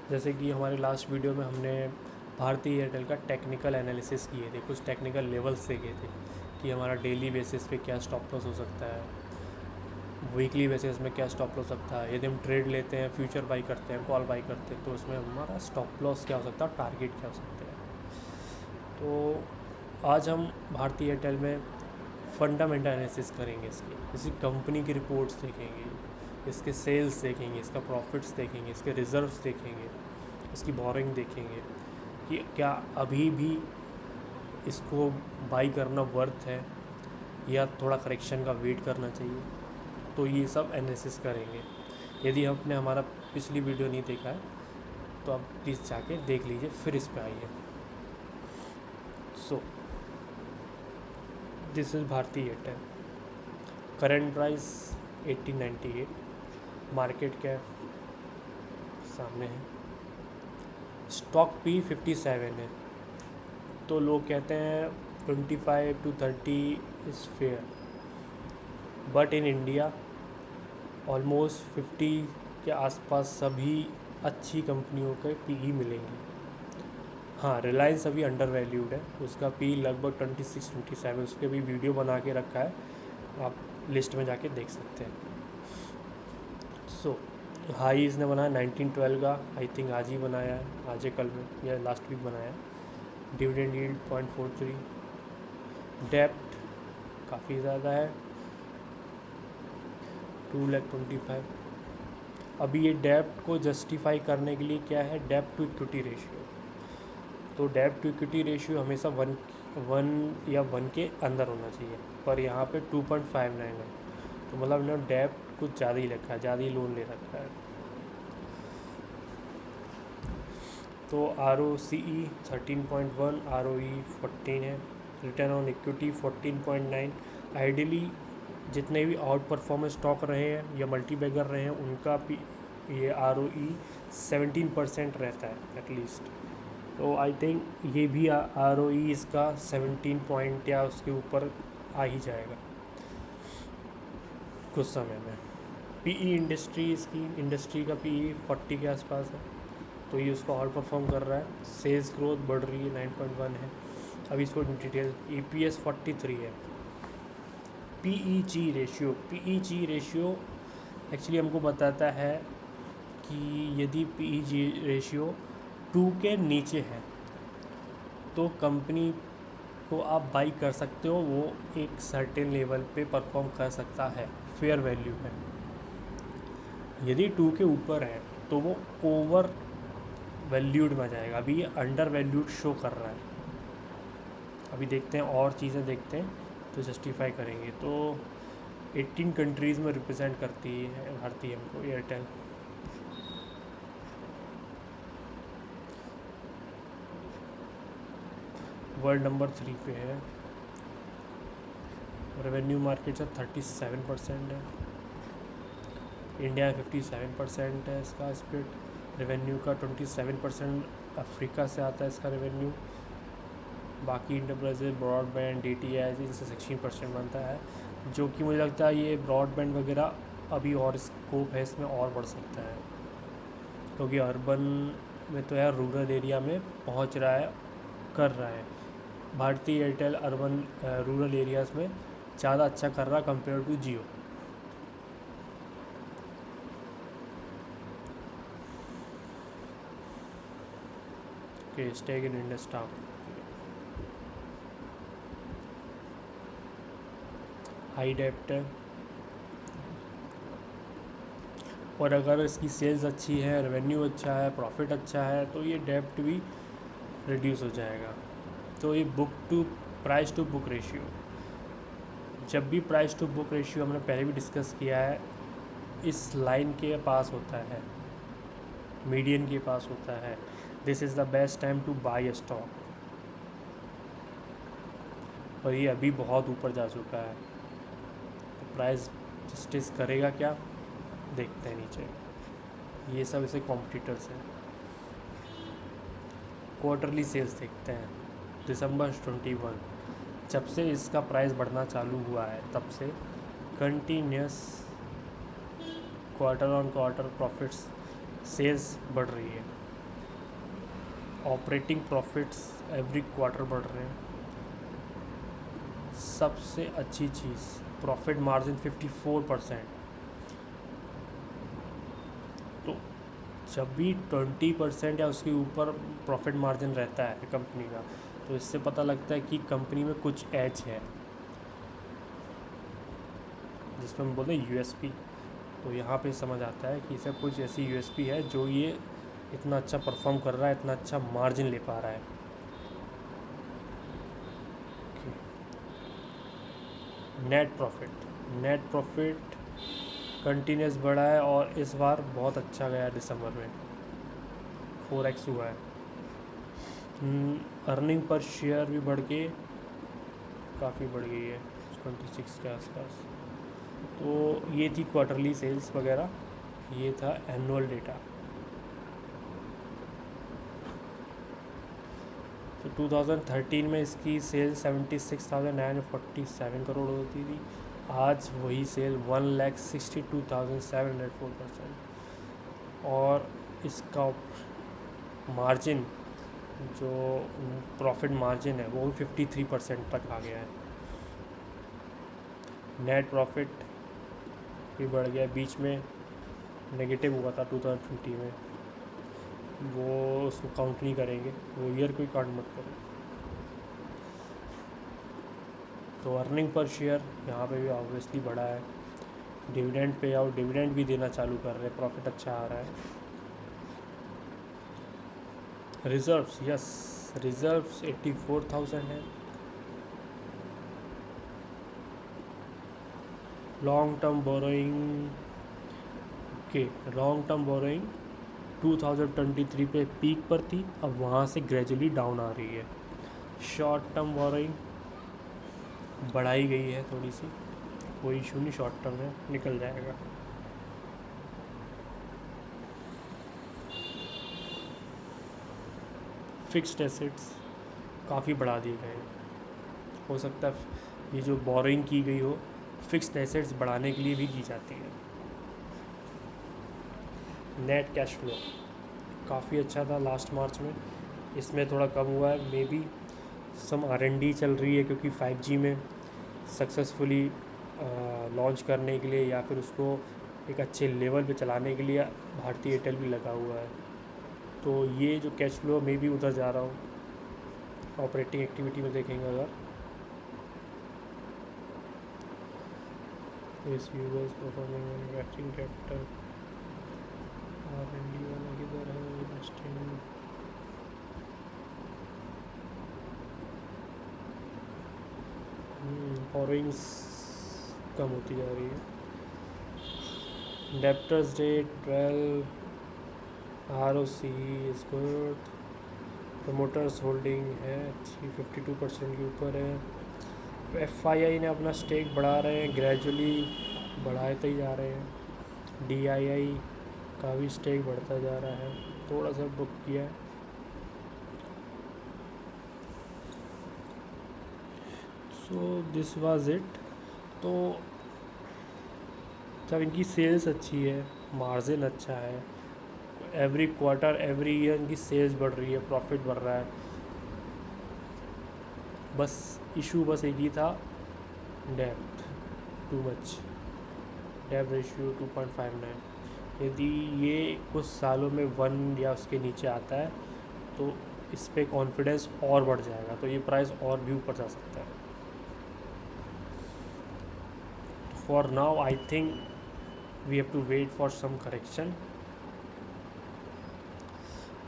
जैसे कि हमारे लास्ट वीडियो में हमने भारती एयरटेल का टेक्निकल एनालिसिस किए थे, कुछ टेक्निकल लेवल्स देखे थे कि हमारा डेली बेसिस पे क्या स्टॉप लॉस हो सकता है, वीकली बेसिस में क्या स्टॉप लॉस सकता है, यदि हम ट्रेड लेते हैं, फ्यूचर बाई करते हैं, कॉल बाई करते हैं, तो उसमें हमारा स्टॉप लॉस क्या हो सकता है, टारगेट क्या हो सकता है। तो आज हम भारती एयरटेल में फंडामेंटल एनालिसिस करेंगे इसकी, इसी कंपनी की रिपोर्ट्स देखेंगे, इसके सेल्स देखेंगे, इसका प्रॉफिट्स देखेंगे, इसके रिजर्व्स देखेंगे, इसकी बोरिंग देखेंगे कि क्या अभी भी इसको बाई करना वर्थ है या थोड़ा करेक्शन का वेट करना चाहिए। तो ये सब एनालिसिस करेंगे। यदि आपने हमारा पिछली वीडियो नहीं देखा है तो आप प्लीज़ जाके देख लीजिए, फिर इस पे आइए। So this is Bharti Airtel, current price 1898, market cap सामने है, स्टॉक पी 57 है। तो लोग कहते हैं 25 to 30 is fair, but in India almost 50 के आसपास सभी अच्छी कंपनियों के पी मिलेंगे। हाँ, रिलायंस अभी अंडर वैल्यूड है, उसका पी लगभग 26-27, उसके भी वीडियो बना के रखा है, आप लिस्ट में जाके देख सकते हैं। सो हाई इसने बनाया 1912 का, आई थिंक आज ही बनाया है, आज ही कल में या लास्ट वीक बनाया है। डिविडेंड यील्ड 0.43, डेप्ट काफ़ी ज़्यादा है 2,25,000। अभी ये डेप्ट को जस्टिफाई करने के लिए क्या है, डेप्ट टू इक्विटी रेशियो। तो डेप्ट टू इक्विटी रेशियो हमेशा वन या वन के अंदर होना चाहिए, पर यहाँ पे 2.59 है, तो मतलब इन्होंने डेप्ट कुछ ज़्यादा ही रखा है, ज़्यादा ही लोन ले रखा है। तो ROCE 13.1, ROE 14 है, रिटर्न ऑन इक्विटी 14.9। आइडियली जितने भी आउट परफॉर्मेंस स्टॉक रहे हैं या मल्टी बैगर रहे हैं उनका भी ये ROE 17% रहता है एटलीस्ट। तो आई थिंक ये भी ROE इसका 17 पॉइंट या उसके ऊपर आ ही जाएगा कुछ समय में। PE इंडस्ट्री का PE 40 के आसपास है, तो ये उसको आउट परफॉर्म कर रहा है। सेल्स ग्रोथ बढ़ रही है, 9.1 है। अभी इसको डिटेल EPS 43 है। PEG रेशियो एक्चुअली हमको बताता है कि यदि PEG रेशियो 2 के नीचे है तो कंपनी को आप बाई कर सकते हो, वो एक सर्टेन लेवल पे परफॉर्म कर सकता है, फेयर वैल्यू है। यदि 2 के ऊपर है तो वो ओवर वैल्यूड में जाएगा, अभी ये अंडर वैल्यूड शो कर रहा है। अभी देखते हैं और चीज़ें देखते हैं तो जस्टिफाई करेंगे। तो 18 कंट्रीज़ में रिप्रेजेंट करती है भारती हमको एयरटेल। वर्ल्ड नंबर 3 पे है, रेवेन्यू मार्केट से 37% है, इंडिया 57% है इसका स्प्लिट रेवेन्यू का। 27% अफ्रीका से आता है इसका रेवेन्यू, बाकी इंडिया ब्राज़ील ब्रॉडबैंड DTH इनसे 16% बनता है, जो कि मुझे लगता है ये ब्रॉडबैंड वगैरह अभी और स्कोप है इसमें और बढ़ सकता है, क्योंकि अर्बन में तो यार रूरल एरिया में पहुंच रहा है, कर रहा है। Bharti Airtel urban rural areas में ज़्यादा अच्छा कर रहा कंपेयर टू जियो। के स्टेक इन इंडस्टाक, हाई डेप्ट है, और अगर इसकी सेल्स अच्छी है, रेवेन्यू अच्छा है, प्रॉफिट अच्छा है, तो ये डेप्ट भी रिड्यूस हो जाएगा। तो ये प्राइस टू बुक रेशियो, जब भी प्राइस टू बुक रेशियो हमने पहले भी डिस्कस किया है, इस लाइन के पास होता है, मीडियन के पास होता है, this is the best time two by stock. और ये अभी बहुत ऊपर जा चुका है, तो प्राइस जस्टिस करेगा क्या, देखते हैं नीचे। ये सब इसे कॉम्पिटिटर्स हैं। क्वार्टरली सेल्स देखते हैं, दिसंबर 21, जब से इसका प्राइस बढ़ना चालू हुआ है तब से continuous quarter on quarter profits sales बढ़ रही है। ऑपरेटिंग प्रॉफिट्स एवरी क्वार्टर बढ़ रहे हैं। सबसे अच्छी चीज़, प्रॉफिट मार्जिन 54%। तो जब भी 20% या उसके ऊपर प्रॉफिट मार्जिन रहता है कंपनी का, तो इससे पता लगता है कि कंपनी में कुछ एज है, जिसमें हम बोलते हैं यूएसपी। तो यहाँ पे समझ आता है कि इसे कुछ ऐसी यूएसपी है जो ये इतना अच्छा परफॉर्म कर रहा है, इतना अच्छा मार्जिन ले पा रहा है। नेट प्रॉफिट कंटिन्यूस बढ़ा है और इस बार बहुत अच्छा गया दिसंबर में, 4x हुआ है। अर्निंग पर शेयर भी बढ़ के काफ़ी बढ़ गई है, 26 के आसपास। तो ये थी क्वार्टरली सेल्स वगैरह, ये था एनुअल डेटा। तो 2013 में इसकी सेल 76,947 करोड़ होती थी, आज वही सेल 1,62,704%। और इसका मार्जिन, जो प्रॉफिट मार्जिन है, वो 53% तक आ गया है। नेट प्रॉफिट भी बढ़ गया, बीच में नेगेटिव हुआ था 2020 में, वो उसको काउंट नहीं करेंगे, वो ईयर को ही काउंट मत करो। तो अर्निंग पर शेयर यहाँ पे भी ऑब्वियसली बढ़ा है। डिविडेंड पे आउट, डिविडेंड भी देना चालू कर रहे हैं, प्रॉफिट अच्छा आ रहा है। रिजर्व्स, यस, रिजर्व्स 84,000 है। Long term borrowing, long term borrowing 2023 पे पीक पर थी, अब वहाँ से ग्रेजुअली डाउन आ रही है। शॉर्ट टर्म बोरोइंग बढ़ाई गई है थोड़ी सी, कोई इशू नहीं, शॉर्ट टर्म में निकल जाएगा। फिक्स्ड एसेट्स काफ़ी बढ़ा दिए गए, हो सकता है ये जो बोरोइंग की गई हो फिक्स्ड एसेट्स बढ़ाने के लिए भी की जाती है। नेट कैश फ्लो काफ़ी अच्छा था लास्ट मार्च में, इसमें थोड़ा कम हुआ है। मे बी सम R&D चल रही है, क्योंकि 5G में सक्सेसफुली लॉन्च करने के लिए या फिर उसको एक अच्छे लेवल पे चलाने के लिए भारतीय एयरटेल भी लगा हुआ है। तो ये जो कैश फ्लो में भी उधर जा रहा हूँ। ऑपरेटिंग एक्टिविटी में देखेंगे अगर, इस users performing manufacturing capital, R&D वाला किधर है, इन्वेस्टिंग, बोरोइंग्स कम होती जा रही है। Debtors date 12, ROC is good, promoters holding है अच्छी, 52% के ऊपर है। FII ने अपना स्टेक बढ़ा रहे हैं, ग्रेजुअली बढ़ाते ही जा रहे हैं। DII का भी स्टेक बढ़ता जा रहा है, थोड़ा सा बुक किया है। So this was it. तो जब इनकी सेल्स अच्छी है, मार्जिन अच्छा है, एवरी क्वार्टर एवरी ईयर इनकी सेल्स बढ़ रही है, प्रॉफिट बढ़ रहा है, बस इशू बस एक ही था, depth too much, depth ratio 2.59। यदि ये कुछ सालों में 1 या उसके नीचे आता है तो इस पर कॉन्फिडेंस और बढ़ जाएगा, तो ये प्राइस और भी ऊपर जा सकता है। For now I think we have to wait for some correction,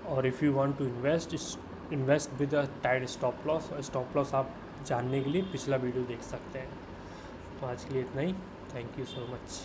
और if you want to invest with a tight stop loss, stop loss आप जानने के लिए पिछला वीडियो देख सकते हैं। तो आज के लिए इतना ही, थैंक यू सो मच।